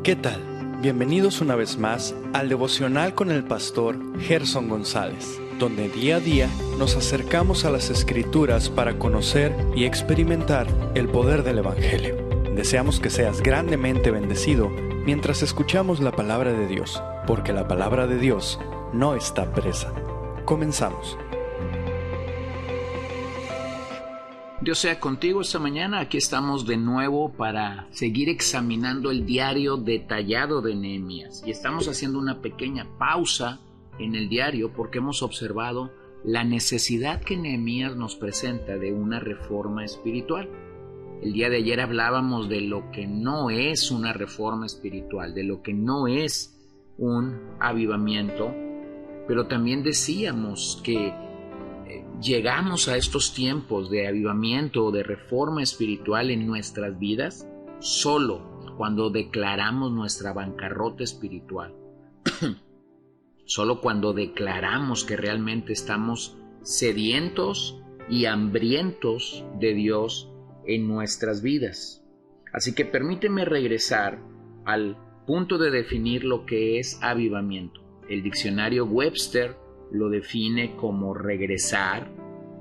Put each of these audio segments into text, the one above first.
¿Qué tal? Bienvenidos una vez más al devocional con el pastor Gerson González, donde día a día nos acercamos a las Escrituras para conocer y experimentar el poder del Evangelio. Deseamos que seas grandemente bendecido mientras escuchamos la palabra de Dios, porque la palabra de Dios no está presa. Comenzamos. Dios sea contigo esta mañana. Aquí estamos de nuevo para seguir examinando el diario detallado de Nehemías. Y estamos haciendo una pequeña pausa en el diario porque hemos observado la necesidad que Nehemías nos presenta de una reforma espiritual. El día de ayer hablábamos de lo que no es una reforma espiritual, de lo que no es un avivamiento, pero también decíamos que llegamos a estos tiempos de avivamiento o de reforma espiritual en nuestras vidas solo cuando declaramos nuestra bancarrota espiritual. Solo cuando declaramos que realmente estamos sedientos y hambrientos de Dios en nuestras vidas. Así que permíteme regresar al punto de definir lo que es avivamiento. El diccionario Webster lo define como regresar,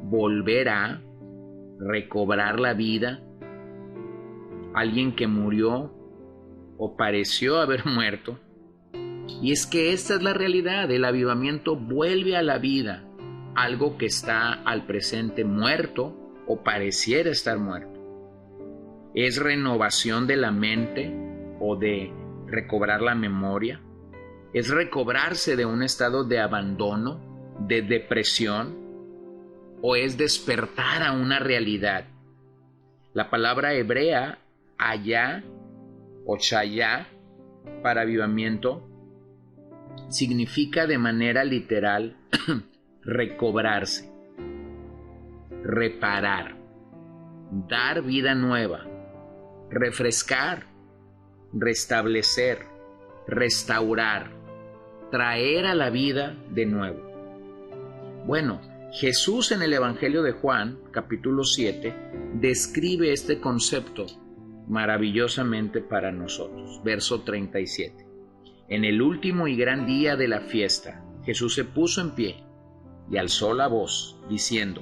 volver a, recobrar la vida, alguien que murió o pareció haber muerto. Y es que esta es la realidad, el avivamiento vuelve a la vida algo que está al presente muerto o pareciera estar muerto. Es renovación de la mente o de recobrar la memoria. Es recobrarse de un estado de abandono, de depresión, o es despertar a una realidad. La palabra hebrea, allá, o shayá, para avivamiento, significa de manera literal recobrarse, reparar, dar vida nueva, refrescar, restablecer, restaurar, traer a la vida de nuevo. Bueno, Jesús en el Evangelio de Juan, capítulo 7, describe este concepto maravillosamente para nosotros. Verso 37. En el último y gran día de la fiesta, Jesús se puso en pie y alzó la voz, diciendo: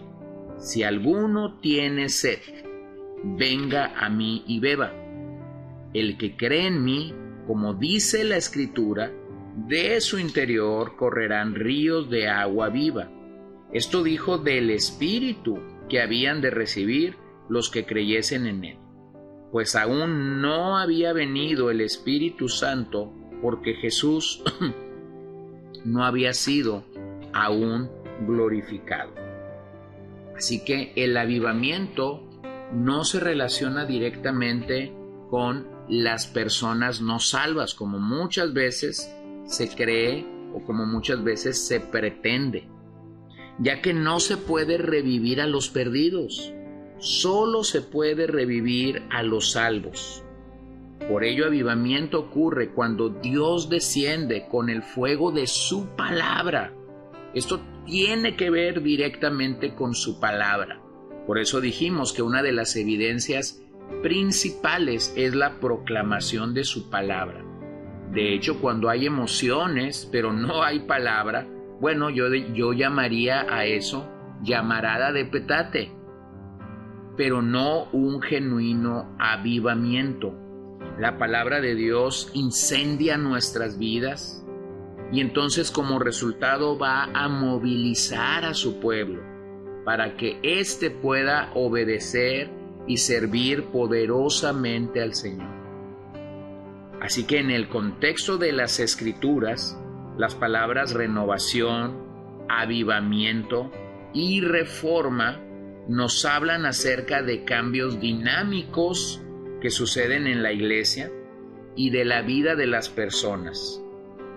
si alguno tiene sed, venga a mí y beba. El que cree en mí, como dice la Escritura, de su interior correrán ríos de agua viva. Esto dijo del Espíritu que habían de recibir los que creyesen en él, pues aún no había venido el Espíritu Santo, porque Jesús no había sido aún glorificado. Así que el avivamiento no se relaciona directamente con las personas no salvas, como muchas veces se cree o como muchas veces se pretende, ya que no se puede revivir a los perdidos, solo se puede revivir a los salvos. Por ello, avivamiento ocurre cuando Dios desciende con el fuego de su palabra. Esto tiene que ver directamente con su palabra. Por eso dijimos que una de las evidencias principales es la proclamación de su palabra. De hecho, cuando hay emociones, pero no hay palabra, bueno, yo llamaría a eso llamarada de petate, pero no un genuino avivamiento. La palabra de Dios incendia nuestras vidas y entonces como resultado va a movilizar a su pueblo para que éste pueda obedecer y servir poderosamente al Señor. Así que en el contexto de las Escrituras, las palabras renovación, avivamiento y reforma nos hablan acerca de cambios dinámicos que suceden en la iglesia y de la vida de las personas.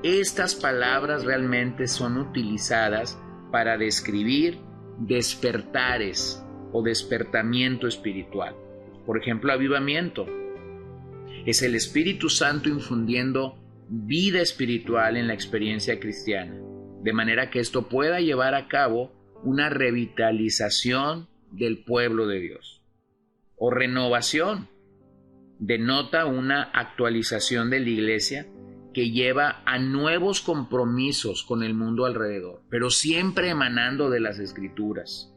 Estas palabras realmente son utilizadas para describir despertares o despertamiento espiritual. Por ejemplo, avivamiento es el Espíritu Santo infundiendo vida espiritual en la experiencia cristiana, de manera que esto pueda llevar a cabo una revitalización del pueblo de Dios. O renovación, denota una actualización de la iglesia que lleva a nuevos compromisos con el mundo alrededor, pero siempre emanando de las Escrituras.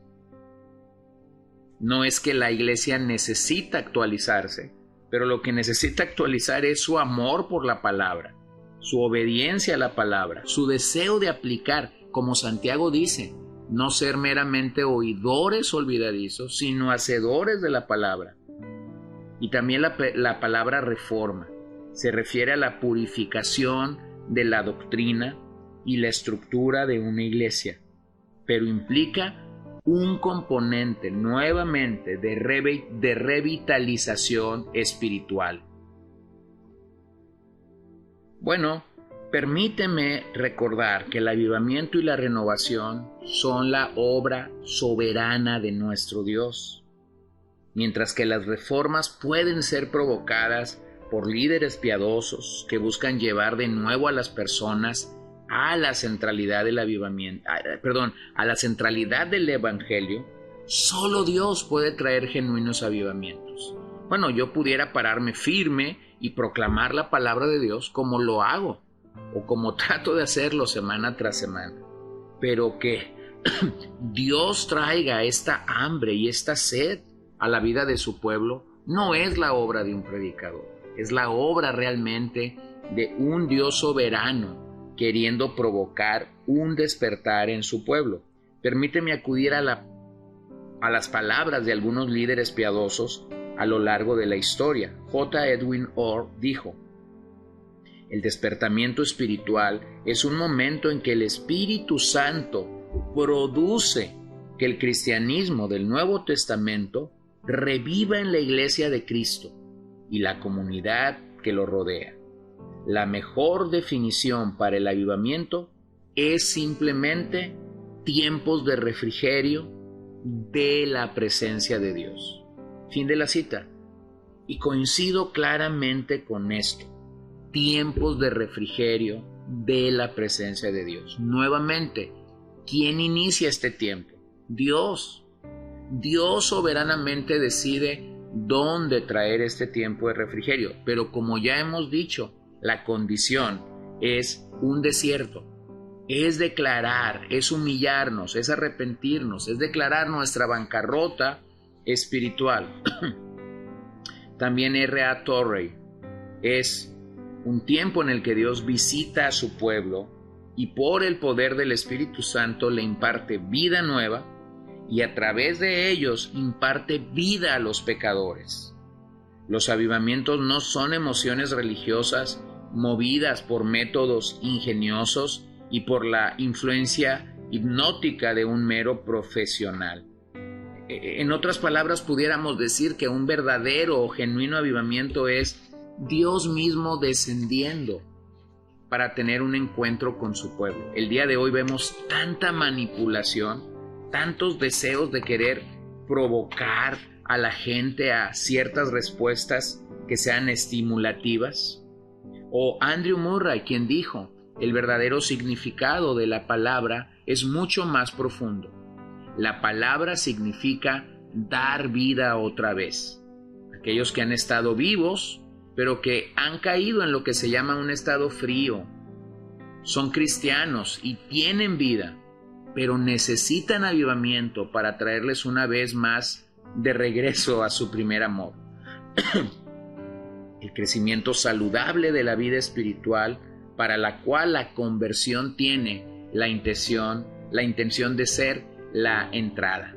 No es que la iglesia necesita actualizarse, pero lo que necesita actualizar es su amor por la palabra, su obediencia a la palabra, su deseo de aplicar, como Santiago dice, no ser meramente oidores olvidadizos, sino hacedores de la palabra. Y también la palabra reforma se refiere a la purificación de la doctrina y la estructura de una iglesia, pero implica un componente nuevamente de revitalización espiritual. Bueno, permíteme recordar que el avivamiento y la renovación son la obra soberana de nuestro Dios, mientras que las reformas pueden ser provocadas por líderes piadosos que buscan llevar de nuevo a las personas a la centralidad del avivamiento, a la centralidad del evangelio. Solo Dios puede traer genuinos avivamientos. Bueno, yo pudiera pararme firme y proclamar la palabra de Dios como lo hago, o como trato de hacerlo semana tras semana, pero que Dios traiga esta hambre y esta sed a la vida de su pueblo no es la obra de un predicador, es la obra realmente de un Dios soberano queriendo provocar un despertar en su pueblo. Permíteme acudir a las palabras de algunos líderes piadosos a lo largo de la historia. J. Edwin Orr dijo: el despertamiento espiritual es un momento en que el Espíritu Santo produce que el cristianismo del Nuevo Testamento reviva en la iglesia de Cristo y la comunidad que lo rodea. La mejor definición para el avivamiento es simplemente tiempos de refrigerio de la presencia de Dios. Fin de la cita. Y coincido claramente con esto. Tiempos de refrigerio de la presencia de Dios. Nuevamente, ¿quién inicia este tiempo? Dios. Dios soberanamente decide dónde traer este tiempo de refrigerio. Pero como ya hemos dicho, la condición es un desierto. Es declarar, es humillarnos, es arrepentirnos, es declarar nuestra bancarrota espiritual. También R.A. Torrey es un tiempo en el que Dios visita a su pueblo y por el poder del Espíritu Santo le imparte vida nueva y a través de ellos imparte vida a los pecadores. Los avivamientos no son emociones religiosas movidas por métodos ingeniosos y por la influencia hipnótica de un mero profesional. En otras palabras, pudiéramos decir que un verdadero o genuino avivamiento es Dios mismo descendiendo para tener un encuentro con su pueblo. El día de hoy vemos tanta manipulación, tantos deseos de querer provocar a la gente a ciertas respuestas que sean estimulativas. O Andrew Murray, quien dijo: el verdadero significado de la palabra es mucho más profundo. La palabra significa dar vida otra vez. Aquellos que han estado vivos, pero que han caído en lo que se llama un estado frío, son cristianos y tienen vida, pero necesitan avivamiento para traerles una vez más de regreso a su primer amor. El crecimiento saludable de la vida espiritual, para la cual la conversión tiene la intención de ser la entrada.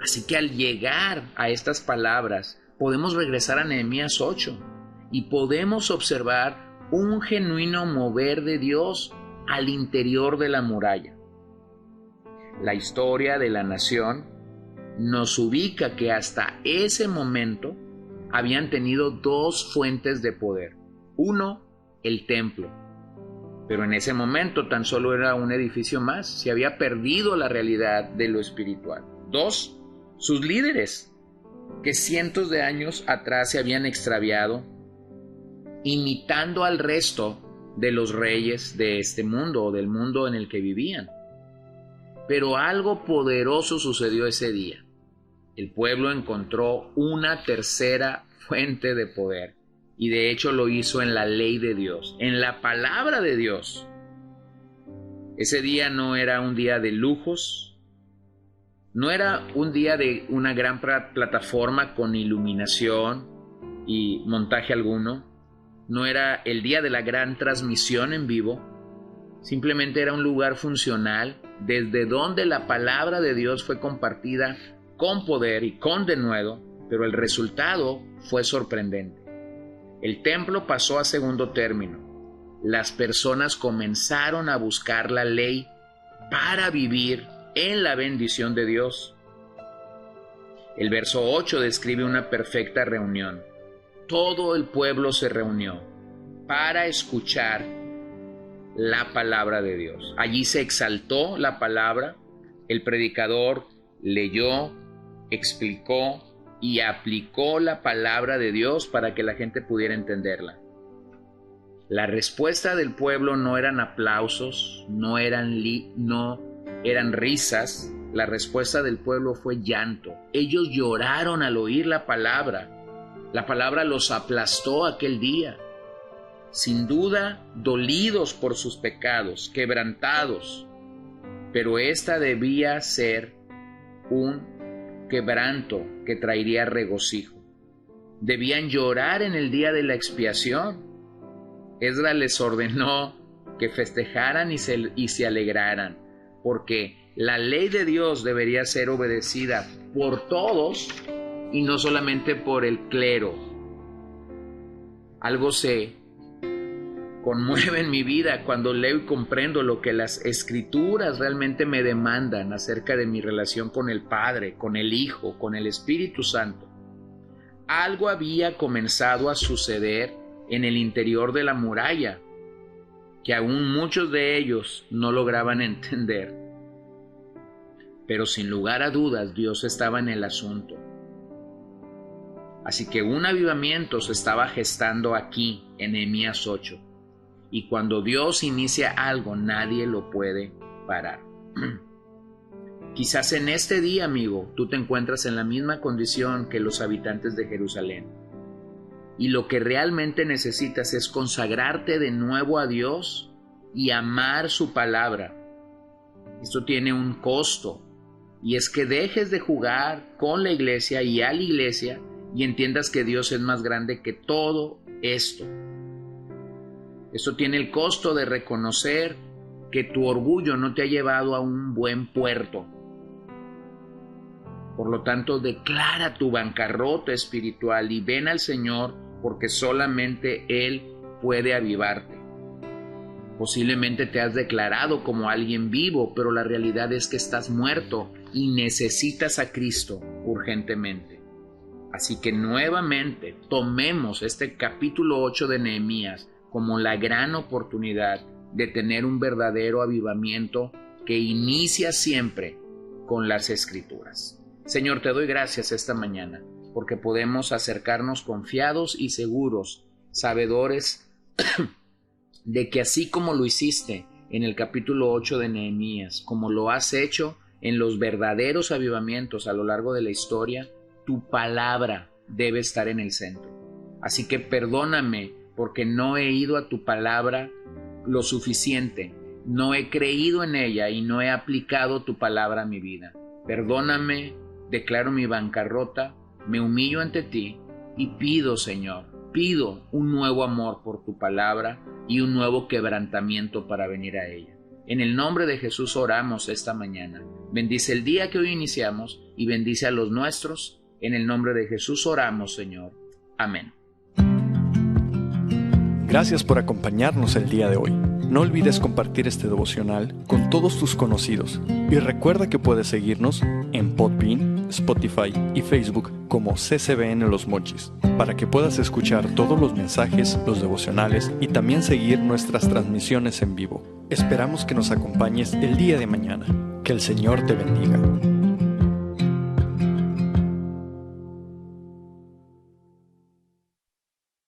Así que al llegar a estas palabras, podemos regresar a Nehemías 8 y podemos observar un genuino mover de Dios al interior de la muralla. La historia de la nación nos ubica que hasta ese momento habían tenido dos fuentes de poder. Uno, el templo. Pero en ese momento tan solo era un edificio más. Se había perdido la realidad de lo espiritual. Dos, sus líderes, que cientos de años atrás se habían extraviado, imitando al resto de los reyes de este mundo o del mundo en el que vivían. Pero algo poderoso sucedió ese día. El pueblo encontró una tercera fuente de poder. Y de hecho lo hizo en la ley de Dios, en la palabra de Dios. Ese día no era un día de lujos, no era un día de una gran plataforma con iluminación y montaje alguno, no era el día de la gran transmisión en vivo, simplemente era un lugar funcional desde donde la palabra de Dios fue compartida con poder y con denuedo, pero el resultado fue sorprendente. El templo pasó a segundo término. Las personas comenzaron a buscar la ley para vivir en la bendición de Dios. El verso 8 describe una perfecta reunión. Todo el pueblo se reunió para escuchar la palabra de Dios. Allí se exaltó la palabra, el predicador leyó, explicó y aplicó la palabra de Dios para que la gente pudiera entenderla. La respuesta del pueblo no eran aplausos, no eran risas. La respuesta del pueblo fue llanto. Ellos lloraron al oír la palabra. La palabra los aplastó aquel día. Sin duda, dolidos por sus pecados, quebrantados. Pero esta debía ser un quebranto que traería regocijo. Debían llorar en el día de la expiación. Esdras les ordenó que festejaran y se alegraran, porque la ley de Dios debería ser obedecida por todos y no solamente por el clero. Algo se conmueve en mi vida cuando leo y comprendo lo que las Escrituras realmente me demandan acerca de mi relación con el Padre, con el Hijo, con el Espíritu Santo. Algo había comenzado a suceder en el interior de la muralla, que aún muchos de ellos no lograban entender. Pero sin lugar a dudas, Dios estaba en el asunto. Así que un avivamiento se estaba gestando aquí, en Nehemías 8. Y cuando Dios inicia algo, nadie lo puede parar. Quizás en este día, amigo, tú te encuentras en la misma condición que los habitantes de Jerusalén. Y lo que realmente necesitas es consagrarte de nuevo a Dios y amar su palabra. Esto tiene un costo, y es que dejes de jugar con la iglesia y a la iglesia y entiendas que Dios es más grande que todo esto. Esto tiene el costo de reconocer que tu orgullo no te ha llevado a un buen puerto. Por lo tanto, declara tu bancarrota espiritual y ven al Señor, porque solamente Él puede avivarte. Posiblemente te has declarado como alguien vivo, pero la realidad es que estás muerto y necesitas a Cristo urgentemente. Así que nuevamente tomemos este capítulo 8 de Nehemías como la gran oportunidad de tener un verdadero avivamiento que inicia siempre con las Escrituras. Señor, te doy gracias esta mañana porque podemos acercarnos confiados y seguros, sabedores de que así como lo hiciste en el capítulo 8 de Nehemías, como lo has hecho en los verdaderos avivamientos a lo largo de la historia, tu palabra debe estar en el centro. Así que perdóname porque no he ido a tu palabra lo suficiente, no he creído en ella y no he aplicado tu palabra a mi vida. Perdóname, declaro mi bancarrota, me humillo ante ti y pido, Señor, pido un nuevo amor por tu palabra y un nuevo quebrantamiento para venir a ella. En el nombre de Jesús oramos esta mañana. Bendice el día que hoy iniciamos y bendice a los nuestros. En el nombre de Jesús oramos, Señor. Amén. Gracias por acompañarnos el día de hoy. No olvides compartir este devocional con todos tus conocidos y recuerda que puedes seguirnos en Podbean, Spotify y Facebook como CCBN Los Mochis para que puedas escuchar todos los mensajes, los devocionales y también seguir nuestras transmisiones en vivo. Esperamos que nos acompañes el día de mañana. Que el Señor te bendiga.